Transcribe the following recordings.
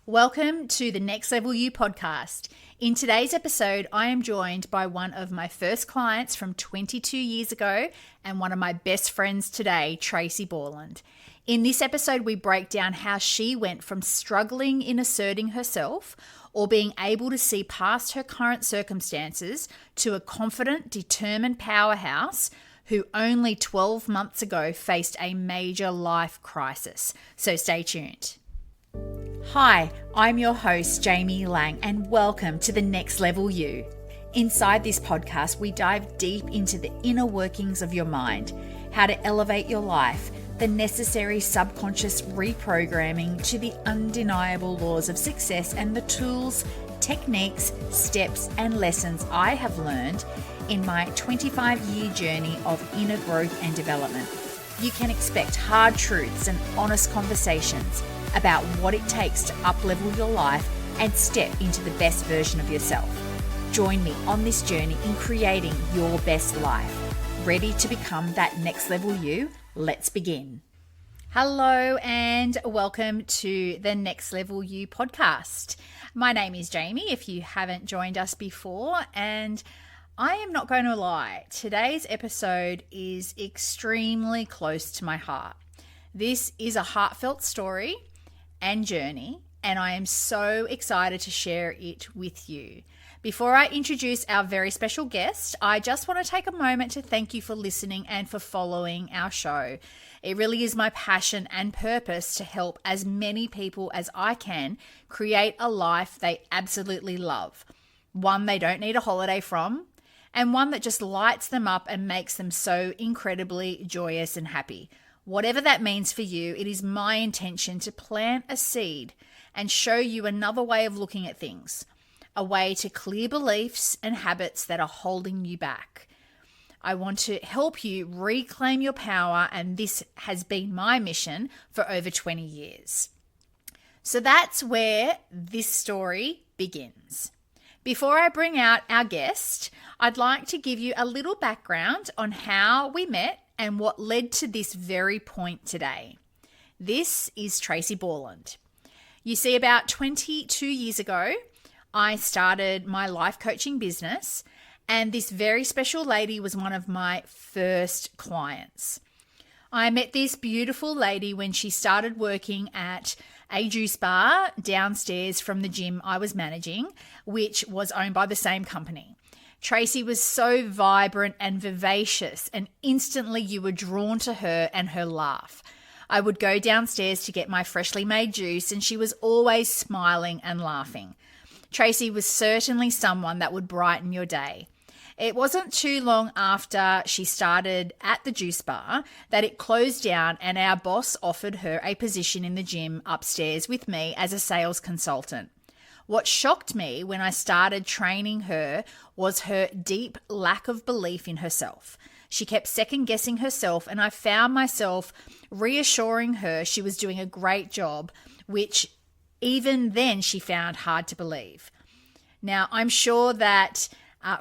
Welcome to the Next Level You podcast. In today's episode, I am joined by one of my first clients from 22 years ago and one of my best friends today, Tracey Borland. In this episode, we break down how she went from struggling in asserting herself or being able to see past her current circumstances to a confident, determined powerhouse who only 12 months ago faced a major life crisis. So stay tuned. Hi, I'm your host, Jamie Lang, and welcome to the Next Level You. Inside this podcast, we dive deep into the inner workings of your mind, how to elevate your life, the necessary subconscious reprogramming to the undeniable laws of success, and the tools, techniques, steps, and lessons I have learned in my 25-year journey of inner growth and development. You can expect hard truths and honest conversations about what it takes to up-level your life and step into the best version of yourself. Join me on this journey in creating your best life. Ready to become that next level you? Let's begin. Hello and welcome to the Next Level You podcast. My name is Jamie, if you haven't joined us before, and I am not going to lie, today's episode is extremely close to my heart. This is a heartfelt story and journey, and I am so excited to share it with you. Before I introduce our very special guest, I just want to take a moment to thank you for listening and for following our show. It really is my passion and purpose to help as many people as I can create a life they absolutely love, one they don't need a holiday from, and one that just lights them up and makes them so incredibly joyous and happy. Whatever that means for you, it is my intention to plant a seed and show you another way of looking at things, a way to clear beliefs and habits that are holding you back. I want to help you reclaim your power, and this has been my mission for over 20 years. So that's where this story begins. Before I bring out our guest, I'd like to give you a little background on how we met and what led to this very point today. This is Tracey Borland. You see, about 22 years ago, I started my life coaching business, and this very special lady was one of my first clients. I met this beautiful lady when she started working at a juice bar downstairs from the gym I was managing, which was owned by the same company. Tracey was so vibrant and vivacious, and instantly you were drawn to her and her laugh. I would go downstairs to get my freshly made juice, and she was always smiling and laughing. Tracey was certainly someone that would brighten your day. It wasn't too long after she started at the juice bar that it closed down, and our boss offered her a position in the gym upstairs with me as a sales consultant. What shocked me when I started training her was her deep lack of belief in herself. She kept second-guessing herself, and I found myself reassuring her she was doing a great job, which even then she found hard to believe. Now, I'm sure that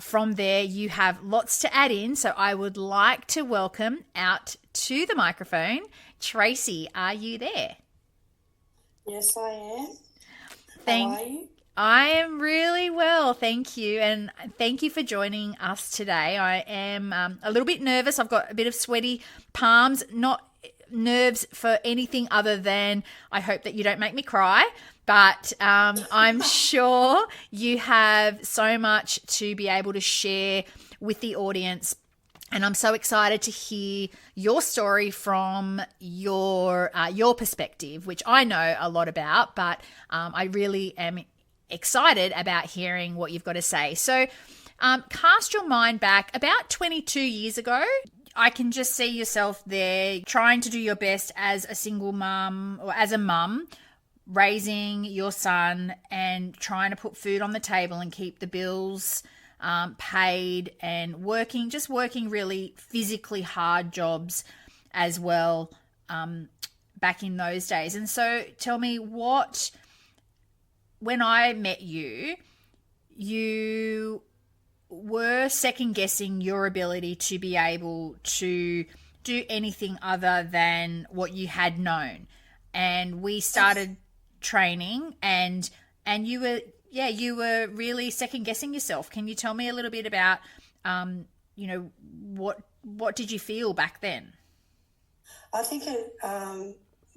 from there you have lots to add in, so I would like to welcome out to the microphone, Tracey. Are you there? Yes, I am. How are you? I am really well, thank you. And thank you for joining us today. I am a little bit nervous. I've got a bit of sweaty palms, not nerves for anything other than I hope that you don't make me cry. But I'm sure you have so much to be able to share with the audience. And I'm so excited to hear your story from your perspective, which I know a lot about, but I really am excited about hearing what you've got to say. So cast your mind back about 22 years ago. I can just see yourself there trying to do your best as a single mum or as a mum, raising your son and trying to put food on the table and keep the bills paid, and working really physically hard jobs as well back in those days. And so tell me, when I met you, you were second guessing your ability to be able to do anything other than what you had known. And we started training, and you were really second guessing yourself. Can you tell me a little bit about what did you feel back then? I think it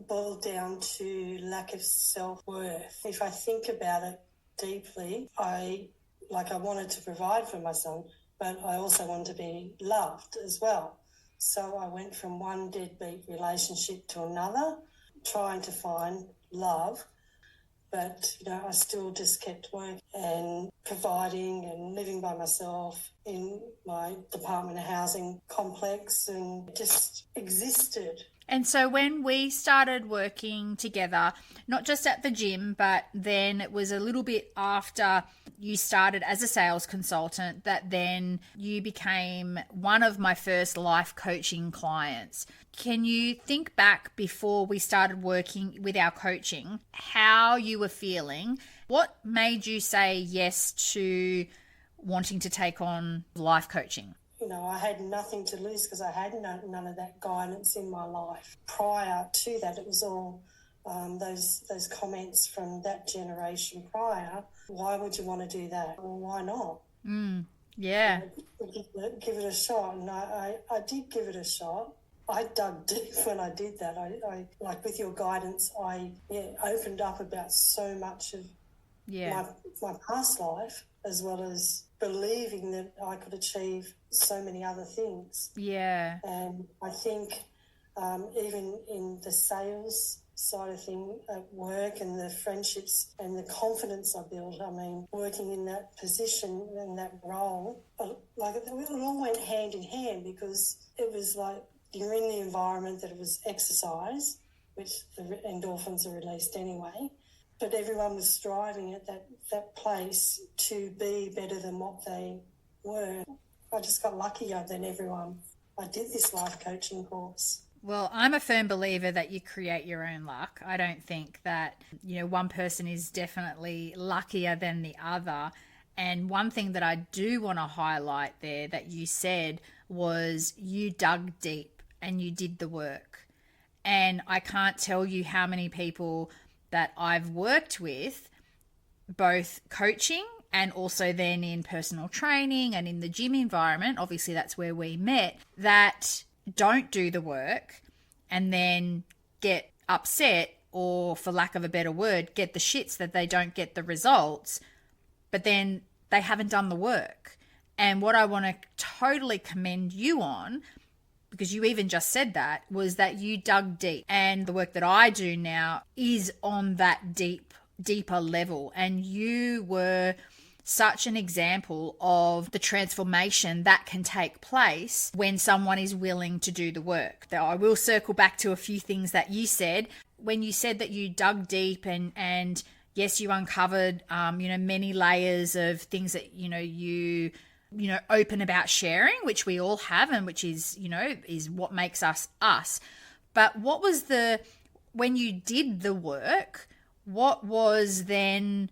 boiled down to lack of self-worth. If I think about it deeply, I wanted to provide for my son, but I also wanted to be loved as well. So I went from one deadbeat relationship to another, trying to find love. But, I still just kept working and providing and living by myself in my department of housing complex and just existed. And so when we started working together, not just at the gym, but then it was a little bit after you started as a sales consultant that then you became one of my first life coaching clients. Can you think back before we started working with our coaching, how you were feeling? What made you say yes to wanting to take on life coaching? I had nothing to lose because I had none of that guidance in my life. Prior to that, it was all those comments from that generation prior. Why would you want to do that? Well, why not? Yeah. Give it a shot. And I did give it a shot. I dug deep when I did that. I like with your guidance, I opened up about so much of my past life, as well as believing that I could achieve so many other things. Yeah. And I think even in the sales side of thing at work and the friendships and the confidence I built, working in that position and that role, it all went hand in hand, because it was like you're in the environment that it was exercise, which the endorphins are released anyway. But everyone was striving at that place to be better than what they were. I just got luckier than everyone. I did this life coaching course. Well, I'm a firm believer that you create your own luck. I don't think that, one person is definitely luckier than the other. And one thing that I do want to highlight there that you said was you dug deep and you did the work. And I can't tell you how many people that I've worked with, both coaching and also then in personal training and in the gym environment, obviously that's where we met, that don't do the work and then get upset, or for lack of a better word, get the shits that they don't get the results, but then they haven't done the work. And what I want to totally commend you on, because you even just said that, was that you dug deep. And the work that I do now is on that deeper level. And you were such an example of the transformation that can take place when someone is willing to do the work. Now, I will circle back to a few things that you said. When you said that you dug deep and yes, you uncovered, many layers of things that, you open about sharing, which we all have, and which is, is what makes us us. But what was when you did the work, what was then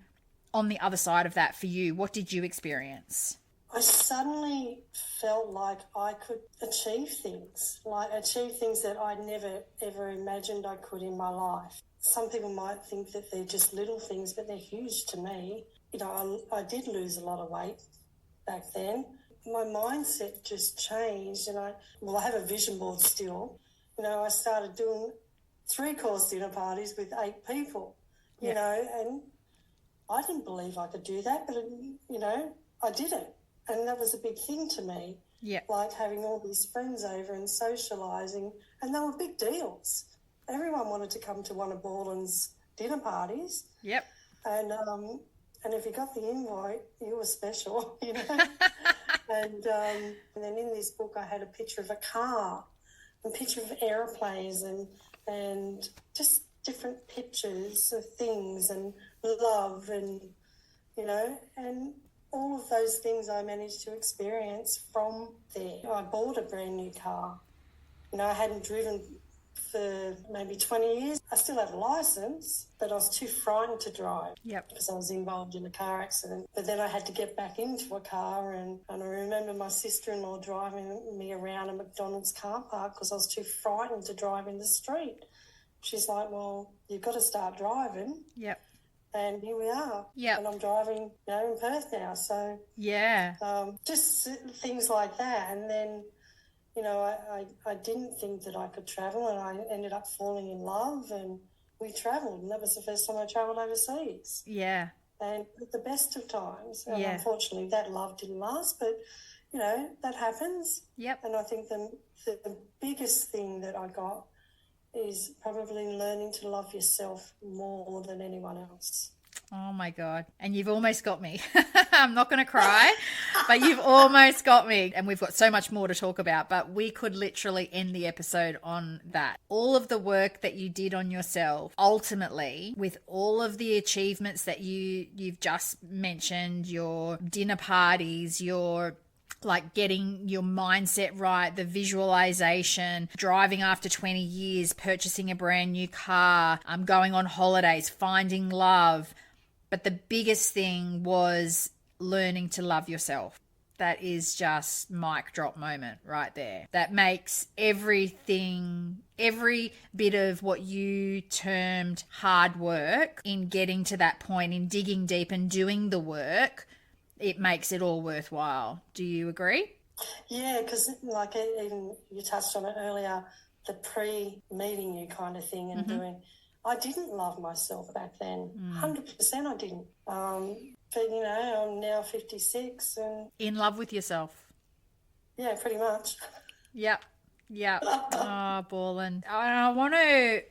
on the other side of that for you? What did you experience? I suddenly felt like I could achieve things that I never, ever imagined I could in my life. Some people might think that they're just little things, but they're huge to me. I did lose a lot of weight back then. My mindset just changed, and I have a vision board still. I started doing 3-course dinner parties with 8 people, and I didn't believe I could do that, but, I did it. And that was a big thing to me. Yeah. Like having all these friends over and socialising, and they were big deals. Everyone wanted to come to one of Borland's dinner parties. Yep. And if you got the invite, you were special, and then in this book I had a picture of a car, a picture of aeroplanes, and just different pictures of things and love, and and all of those things I managed to experience from there. I bought a brand new car. I hadn't driven for maybe 20 years. I still had a licence, but I was too frightened to drive. Yep. Because I was involved in a car accident. But then I had to get back into a car, and I remember my sister-in-law driving me around a McDonald's car park because I was too frightened to drive in the street. she's like, well, you've got to start driving. Yep. And here we are. Yep. And I'm driving, in Perth now. So yeah. Just things like that. And then, I didn't think that I could travel, and I ended up falling in love, and we travelled, and that was the first time I travelled overseas. Yeah. And at the best of times. And Yeah. unfortunately, that love didn't last, but, that happens. Yep. And I think the biggest thing that I got is probably learning to love yourself more than anyone else. Oh my God. And you've almost got me. I'm not going to cry, but you've almost got me. And we've got so much more to talk about, but we could literally end the episode on that. All of the work that you did on yourself, ultimately, with all of the achievements that you've just mentioned, your dinner parties, your like getting your mindset right, the visualization, driving after 20 years, purchasing a brand new car, going on holidays, finding love. But the biggest thing was learning to love yourself. That is just mic drop moment right there. That makes everything, every bit of what you termed hard work in getting to that point, in digging deep and doing the work, it makes it all worthwhile. Do you agree? Yeah, because like even you touched on it earlier, the pre-meeting you kind of thing and doing. I didn't love myself back then. 100% I didn't. But, I'm now 56 and... In love with yourself. Yeah, pretty much. Yep. Oh, Borland. I want to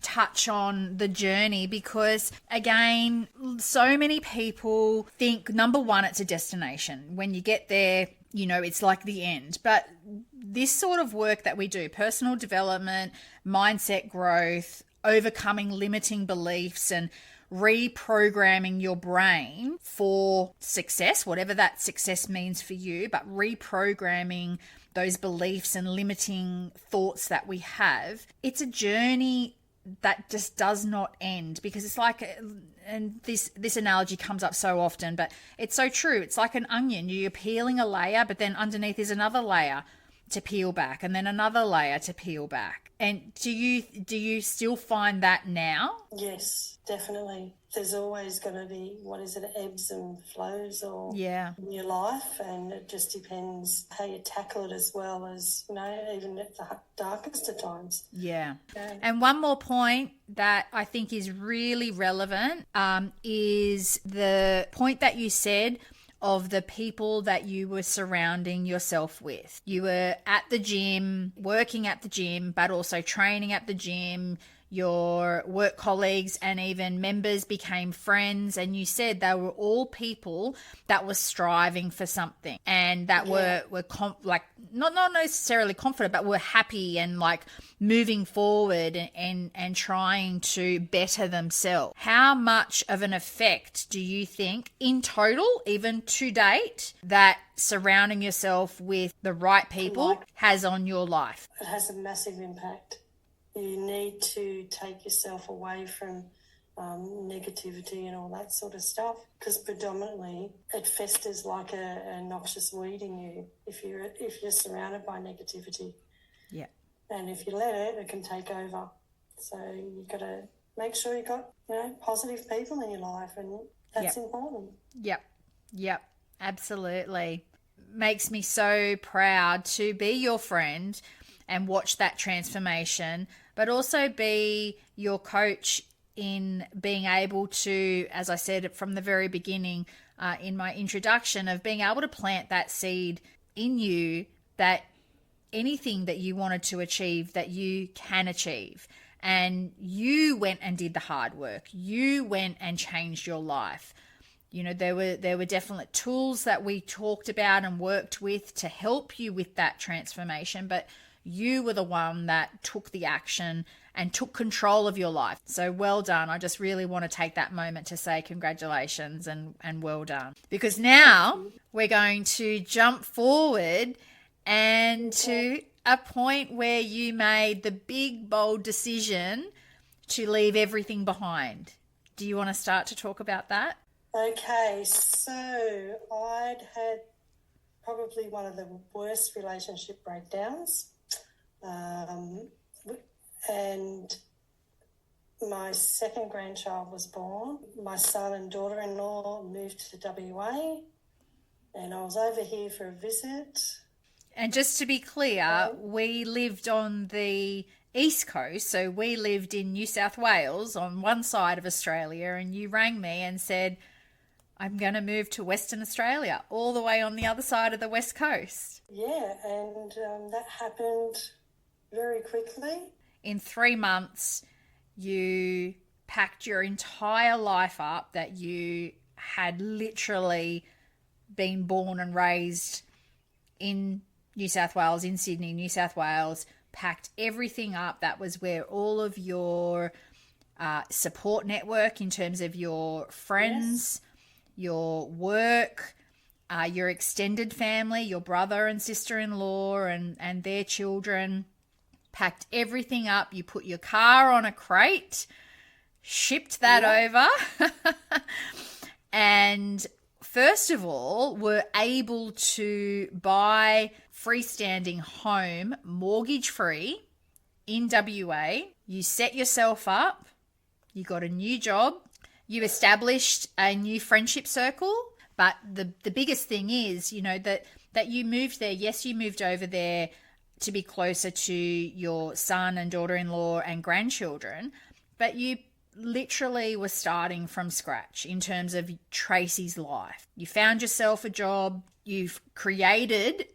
touch on the journey because, again, so many people think, number one, it's a destination. When you get there, it's like the end. But this sort of work that we do, personal development, mindset growth, overcoming limiting beliefs and reprogramming your brain for success, whatever that success means for you, but reprogramming those beliefs and limiting thoughts that we have. It's a journey that just does not end, because it's like, and this analogy comes up so often, but it's so true. It's like an onion. You're peeling a layer, but then underneath is another layer to peel back, and then another layer to peel back. And do you still find that now? Yes, definitely. There's always going to be, ebbs and flows or in your life, and it just depends how you tackle it, as well as, even at the darkest of times. Yeah. And one more point that I think is really relevant is the point that you said of the people that you were surrounding yourself with. You were at the gym, working at the gym, but also training at the gym. Your work colleagues and even members became friends, and you said they were all people that were striving for something and that were not necessarily confident, but were happy and like moving forward and trying to better themselves. How much of an effect do you think in total, even to date, that surrounding yourself with the right people has on your life? It has a massive impact. You need to take yourself away from negativity and all that sort of stuff, because predominantly it festers like a noxious weed in you if you're surrounded by negativity. Yeah. And if you let it, it can take over. So you've got to make sure you've got positive people in your life, and that's important. Yep. Absolutely. Makes me so proud to be your friend and watch that transformation, but also be your coach in being able to, as I said from the very beginning in my introduction, of being able to plant that seed in you that anything that you wanted to achieve, that you can achieve. And you went and did the hard work. You went and changed your life. There were definite tools that we talked about and worked with to help you with that transformation, but you were the one that took the action and took control of your life. So well done. I just really want to take that moment to say congratulations and well done. Because now we're going to jump forward and to a point where you made the big, bold decision to leave everything behind. Do you want to start to talk about that? Okay, so I'd had probably one of the worst relationship breakdowns. And my second grandchild was born. My son and daughter-in-law moved to WA, and I was over here for a visit. And just to be clear, we lived on the East Coast, so we lived in New South Wales on one side of Australia, and you rang me and said, I'm going to move to Western Australia, all the way on the other side of the West Coast. Yeah, and that happened very quickly. In 3 months, you packed your entire life up that you had literally been born and raised in New South Wales, in Sydney, New South Wales, packed everything up. That was where all of your support network in terms of your friends, your work, your extended family, your brother and sister-in-law and their children, packed everything up. You put your car on a crate, shipped that over, and first of all, were able to buy freestanding home mortgage-free in WA. You set yourself up. You got a new job. You established a new friendship circle. But the biggest thing is, you know, that you moved there. Yes, you moved over there to be closer to your son and daughter-in-law and grandchildren, but you literally were starting from scratch in terms of Tracey's life. You found yourself a job. You've created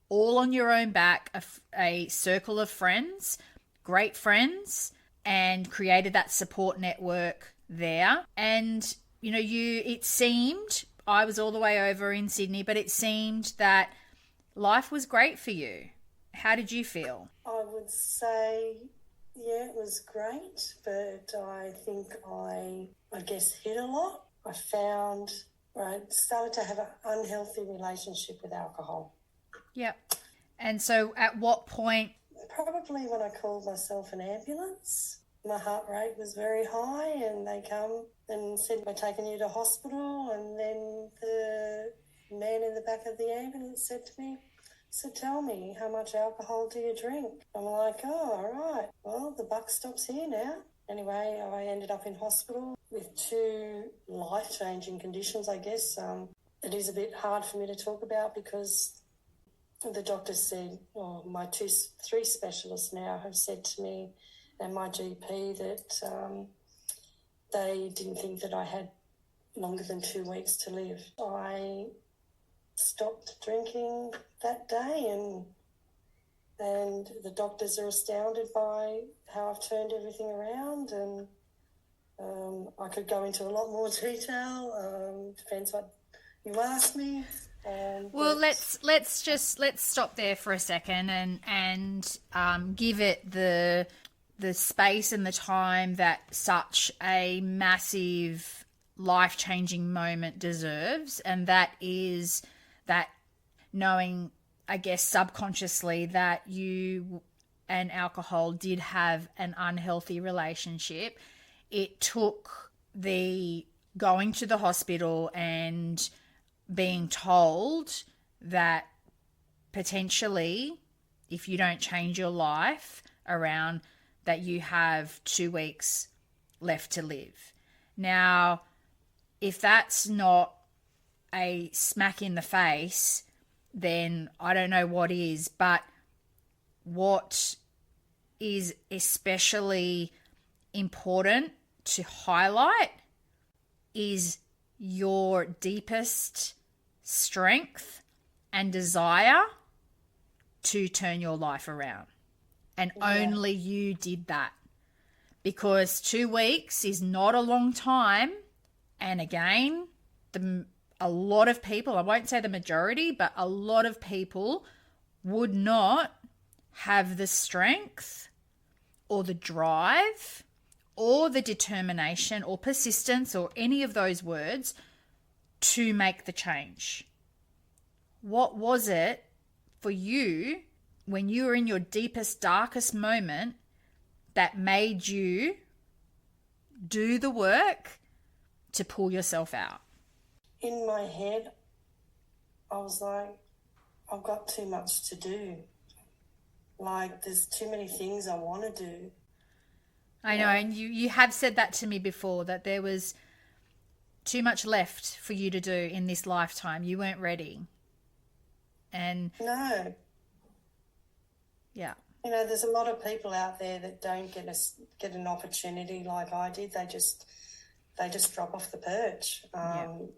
all on your own back a circle of friends, great friends, and created that support network there. And, you know, it seemed, I was all the way over in Sydney, but it seemed that life was great for you. How did you feel? I would say, yeah, it was great, but I think I guess hit a lot. I started to have an unhealthy relationship with alcohol. Yep. And so at what point? Probably when I called myself an ambulance. My heart rate was very high, and they come and said, we're taking you to hospital. And then the man in the back of the ambulance said to me, so tell me, how much alcohol do you drink? I'm like, oh, all right. Well, the buck stops here now. Anyway, I ended up in hospital with 2 life-changing conditions, I guess. It is a bit hard for me to talk about because the doctor said, or my 3 specialists now have said to me and my GP that they didn't think that I had longer than 2 weeks to live. I stopped drinking that day, and the doctors are astounded by how I've turned everything around, and I could go into a lot more detail. Depends what you ask me. Well, let's stop there for a second and give it the space and the time that such a massive life-changing moment deserves, and that is that knowing, I guess, subconsciously that you and alcohol did have an unhealthy relationship. It took the going to the hospital and being told that potentially, if you don't change your life around, that you have 2 weeks left to live. Now, if that's not a smack in the face, then I don't know what is. But what is especially important to highlight is your deepest strength and desire to turn your life around. And only you did that. Because 2 weeks is not a long time. And again, a lot of people, I won't say the majority, but a lot of people would not have the strength or the drive or the determination or persistence or any of those words to make the change. What was it for you when you were in your deepest, darkest moment that made you do the work to pull yourself out? In my head, I was like, I've got too much to do. Like, there's too many things I want to do. I know, and you have said that to me before, that there was too much left for you to do in this lifetime. You weren't ready. And No. yeah. You know, there's a lot of people out there that don't get an opportunity like I did. They just drop off the perch,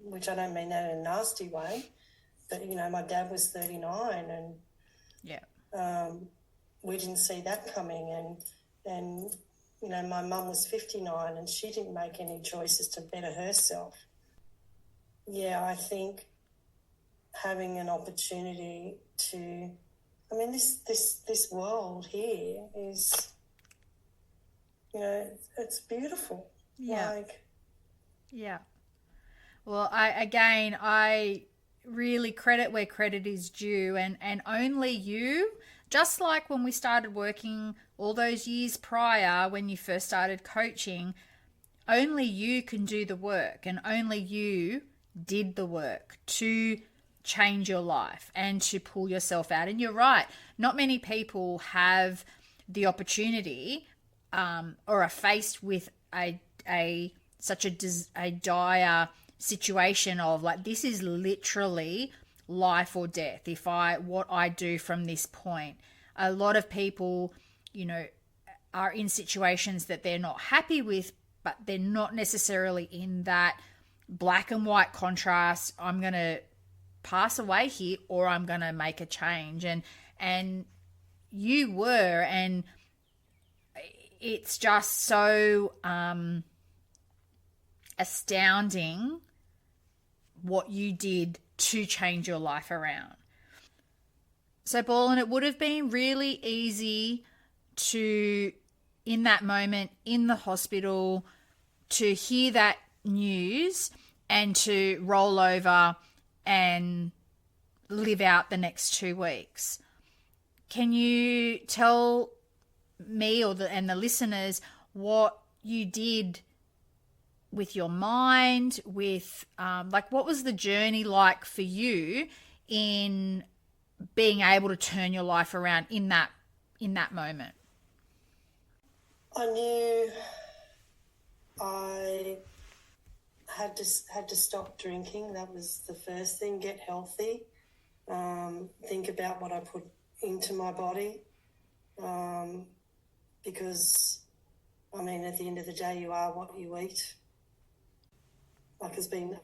which I don't mean that in a nasty way. But, you know, my dad was 39 and we didn't see that coming. And you know, my mum was 59 and she didn't make any choices to better herself. Yeah, I think having an opportunity to, I mean, this world here is, you know, it's beautiful. Yeah. Yeah. Well, I really credit where credit is due, and only you, just like when we started working all those years prior when you first started coaching, only you can do the work, and only you did the work to change your life and to pull yourself out. And you're right, not many people have the opportunity or are faced with such a dire situation of like, this is literally life or death. What I do from this point. A lot of people, you know, are in situations that they're not happy with, but they're not necessarily in that black and white contrast. I'm going to pass away here or I'm going to make a change. And you were, and it's just so astounding what you did to change your life around. So, Borland, it would have been really easy to, in that moment in the hospital, to hear that news and to roll over and live out the next 2 weeks. Can you tell me and the listeners what you did with your mind, with what was the journey like for you in being able to turn your life around in that moment? I knew I had to stop drinking. That was the first thing. Get healthy. Think about what I put into my body. Because, I mean, at the end of the day, you are what you eat. Like, it's been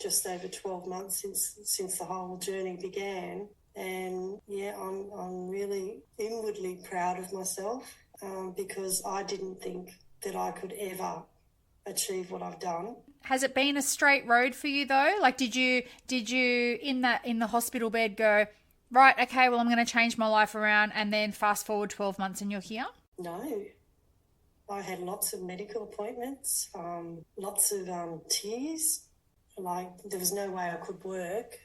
just over 12 months since the whole journey began. And, yeah, I'm really inwardly proud of myself because I didn't think that I could ever achieve what I've done. Has it been a straight road for you though? Like, did you in the hospital bed go, right, okay, well, I'm going to change my life around, and then fast forward 12 months and you're here? No. I had lots of medical appointments, lots of tears. Like, there was no way I could work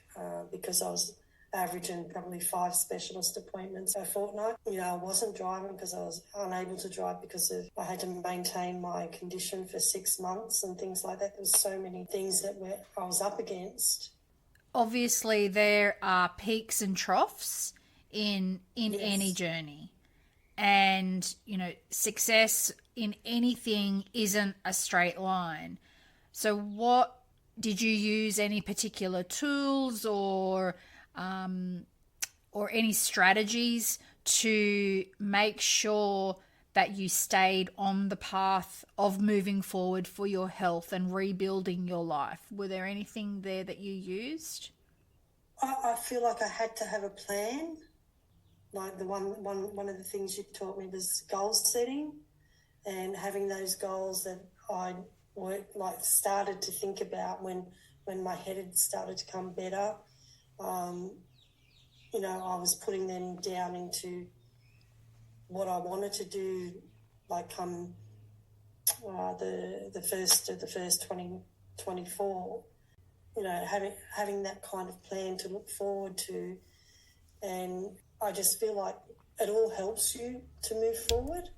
because I was averaging probably 5 specialist appointments a fortnight. You know, I wasn't driving because I was unable to drive because I had to maintain my condition for 6 months and things like that. There was so many things that I was up against. Obviously, there are peaks and troughs in Yes. any journey. And, you know, success in anything isn't a straight line. So did you use any particular tools or any strategies to make sure that you stayed on the path of moving forward for your health and rebuilding your life? Were there anything there that you used? I feel like I had to have a plan. Like, one of the things you taught me was goal setting, and having those goals that I started to think about when my head had started to come better. You know, I was putting them down into what I wanted to do, like come the first 2024. You know, having that kind of plan to look forward to, and I just feel like it all helps you to move forward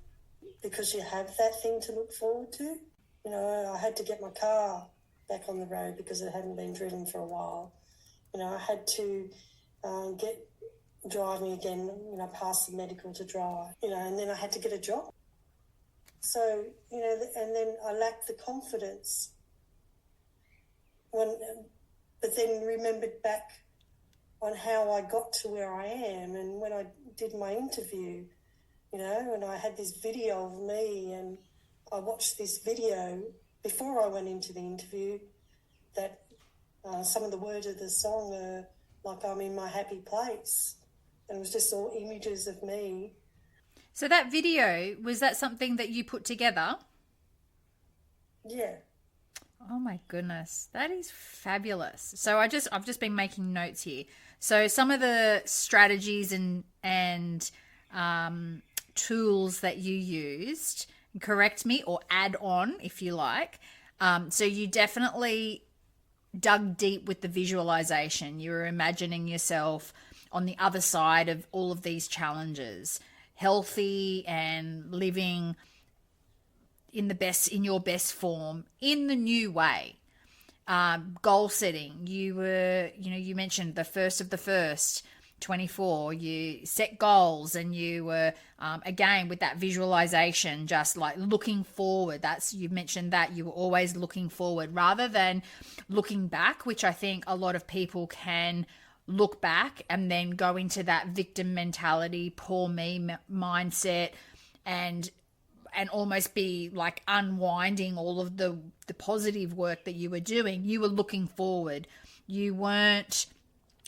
because you have that thing to look forward to. You know, I had to get my car back on the road because it hadn't been driven for a while. You know, I had to get driving again, you know, pass the medical to drive, you know, and then I had to get a job. So, and then I lacked the confidence but then remembered back on how I got to where I am. And when I did my interview, and I had this video of me, and I watched this video before I went into the interview that some of the words of the song are like, I'm in my happy place. And it was just all images of me. So that video, was that something that you put together? Yeah. Oh my goodness, that is fabulous. So I've just been making notes here. So some of the strategies and tools that you used, correct me or add on if you like. So you definitely dug deep with the visualization. You were imagining yourself on the other side of all of these challenges, healthy and living in your best form in the new way. Goal setting. You mentioned the first of the first 24, you set goals, and you were again with that visualization, just like looking forward. You mentioned that you were always looking forward rather than looking back, which I think a lot of people can look back and then go into that victim mentality, poor me mindset, and almost be like unwinding all of the positive work that you were doing. You were looking forward. You weren't,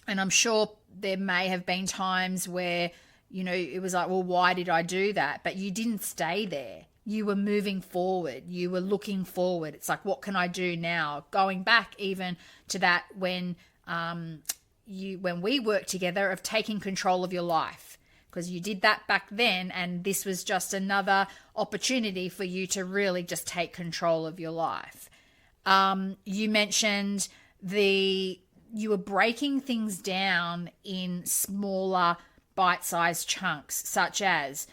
and I'm sure there may have been times where, it was like, well, why did I do that? But you didn't stay there. You were moving forward. You were looking forward. It's like, what can I do now? Going back even to that when we worked together, of taking control of your life. Because you did that back then, and this was just another opportunity for you to really just take control of your life. You mentioned you were breaking things down in smaller bite-sized chunks, such as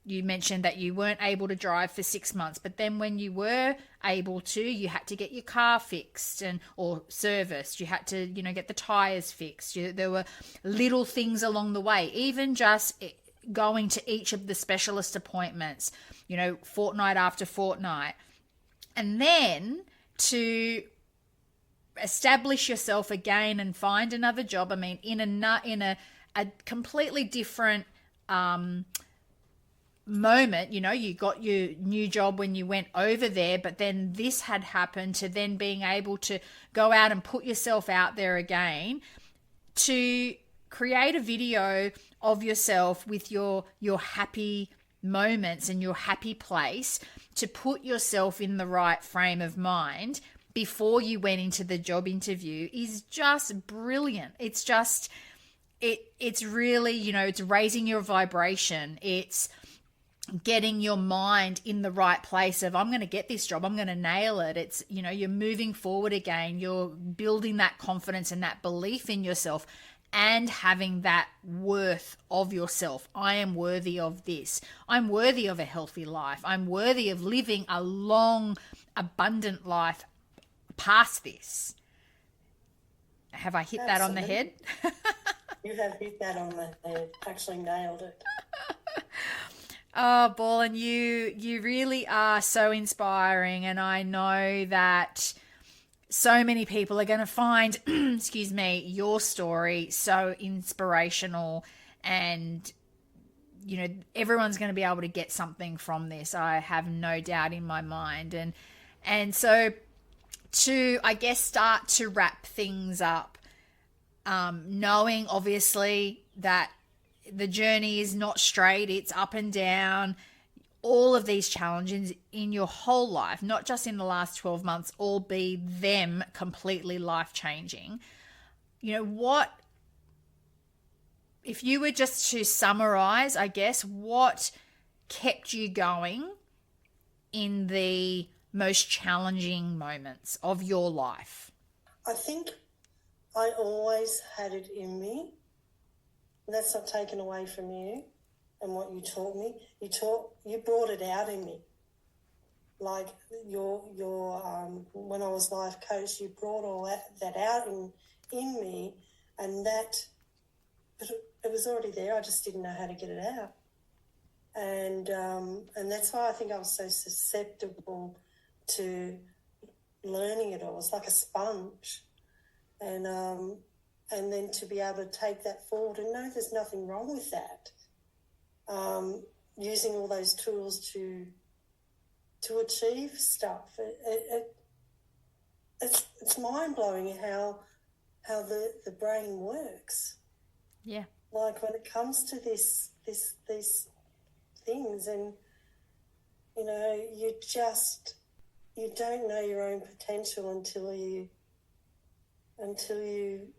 you mentioned that you weren't able to drive for 6 months, but then when you were able to, you had to get your car fixed or serviced. You had to, get the tires fixed. There were little things along the way, even just going to each of the specialist appointments, fortnight after fortnight. And then to establish yourself again and find another job. I mean, in a completely different moment, you got your new job when you went over there, but then this had happened, to then being able to go out and put yourself out there again, to create a video of yourself with your happy moments and your happy place, to put yourself in the right frame of mind before you went into the job interview, is just brilliant. It's just it's really, it's raising your vibration. It's getting your mind in the right place of, I'm going to get this job, I'm going to nail it. It's, you're moving forward again. You're building that confidence and that belief in yourself, and having that worth of yourself. I am worthy of this. I'm worthy of a healthy life. I'm worthy of living a long, abundant life past this. Have I hit that on the head? You have hit that on the head. Actually nailed it. Oh, Borland, you really are so inspiring, and I know that so many people are going to find, excuse me, your story so inspirational, and everyone's going to be able to get something from this. I have no doubt in my mind, and so to, I guess, start to wrap things up, knowing obviously that the journey is not straight, it's up and down. All of these challenges in your whole life, not just in the last 12 months, all be them completely life-changing. What, if you were just to summarize, I guess, what kept you going in the most challenging moments of your life? I think I always had it in me. That's not taken away from you and what you taught me. You brought it out in me. Like your when I was life coach, you brought all that out in me, and that, but it was already there. I just didn't know how to get it out. And that's why I think I was so susceptible to learning it all. It's like a sponge. And then to be able to take that forward and know there's nothing wrong with that. Using all those tools to achieve stuff. It's mind-blowing how the brain works. Yeah. Like when it comes to these things, and you don't know your own potential until you do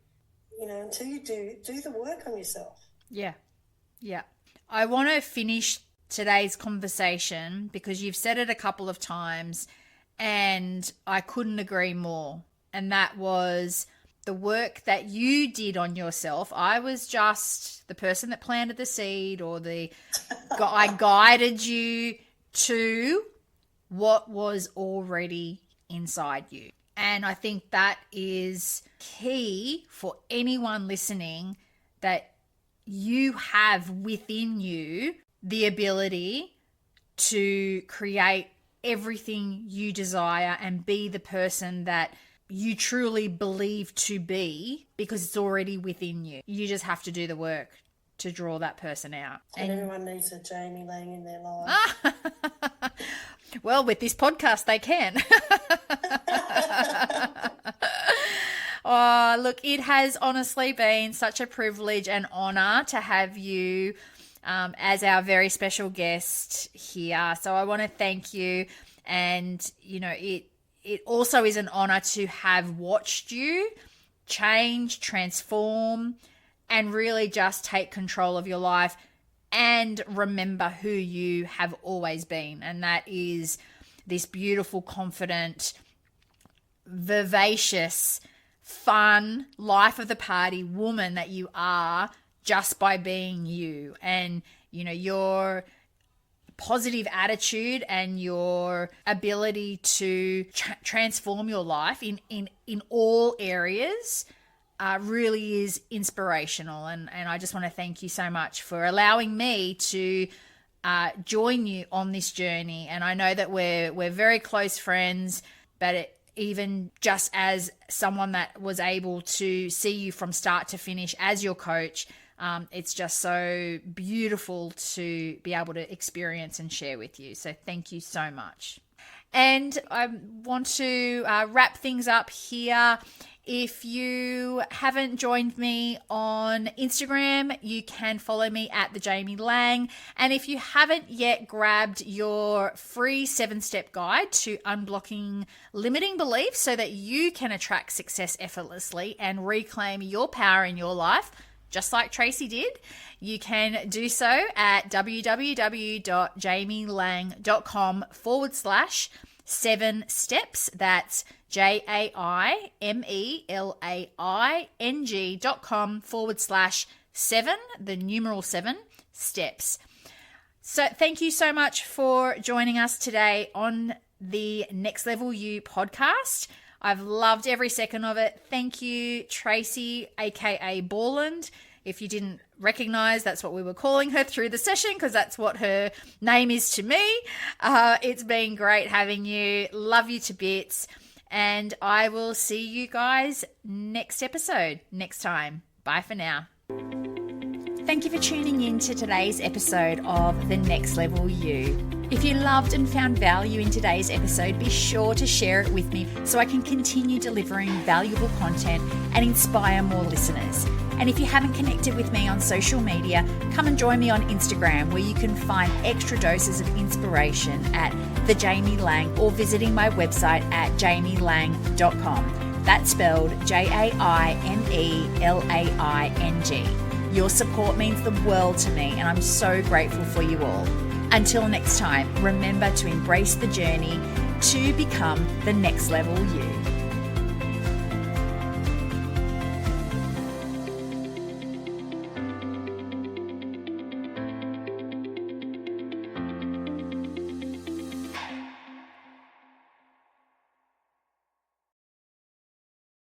the work on yourself. Yeah. I want to finish today's conversation because you've said it a couple of times and I couldn't agree more. And that was the work that you did on yourself. I was just the person that planted the seed, or I guided you to what was already inside you. And I think that is key for anyone listening, that you have within you the ability to create everything you desire and be the person that you truly believe to be, because it's already within you. You just have to do the work to draw that person out. And everyone needs a Jamie Lang in their life. Well, with this podcast, they can. Oh, look, it has honestly been such a privilege and honor to have you as our very special guest here. So I want to thank you. And, it also is an honor to have watched you change, transform, and really just take control of your life and remember who you have always been. And that is this beautiful, confident, vivacious, fun, life of the party woman that you are, just by being you. And, your positive attitude and your ability to transform your life in all areas really is inspirational. And I just want to thank you so much for allowing me to join you on this journey. And I know that we're very close friends, but even just as someone that was able to see you from start to finish as your coach, it's just so beautiful to be able to experience and share with you. So thank you so much. And I want to wrap things up here. If you haven't joined me on Instagram, you can follow me at the Jamie Lang. And if you haven't yet grabbed your free 7-step guide to unblocking limiting beliefs so that you can attract success effortlessly and reclaim your power in your life, just like Tracey did, you can do so at www.jamielang.com/7 steps. That's JAIMELAING.com/7, the numeral 7 steps. So thank you so much for joining us today on the Next Level You podcast. I've loved every second of it. Thank you, Tracey, aka Borland. If you didn't recognize, that's what we were calling her through the session, because that's what her name is to me. It's been great having you. Love you to bits. And I will see you guys next episode, next time. Bye for now. Thank you for tuning in to today's episode of The Next Level You. If you loved and found value in today's episode, be sure to share it with me so I can continue delivering valuable content and inspire more listeners. And if you haven't connected with me on social media, come and join me on Instagram, where you can find extra doses of inspiration at The Jamie Lang, or visiting my website at jamielang.com. That's spelled JAIMELAING. Your support means the world to me, and I'm so grateful for you all. Until next time, remember to embrace the journey to become the next level you.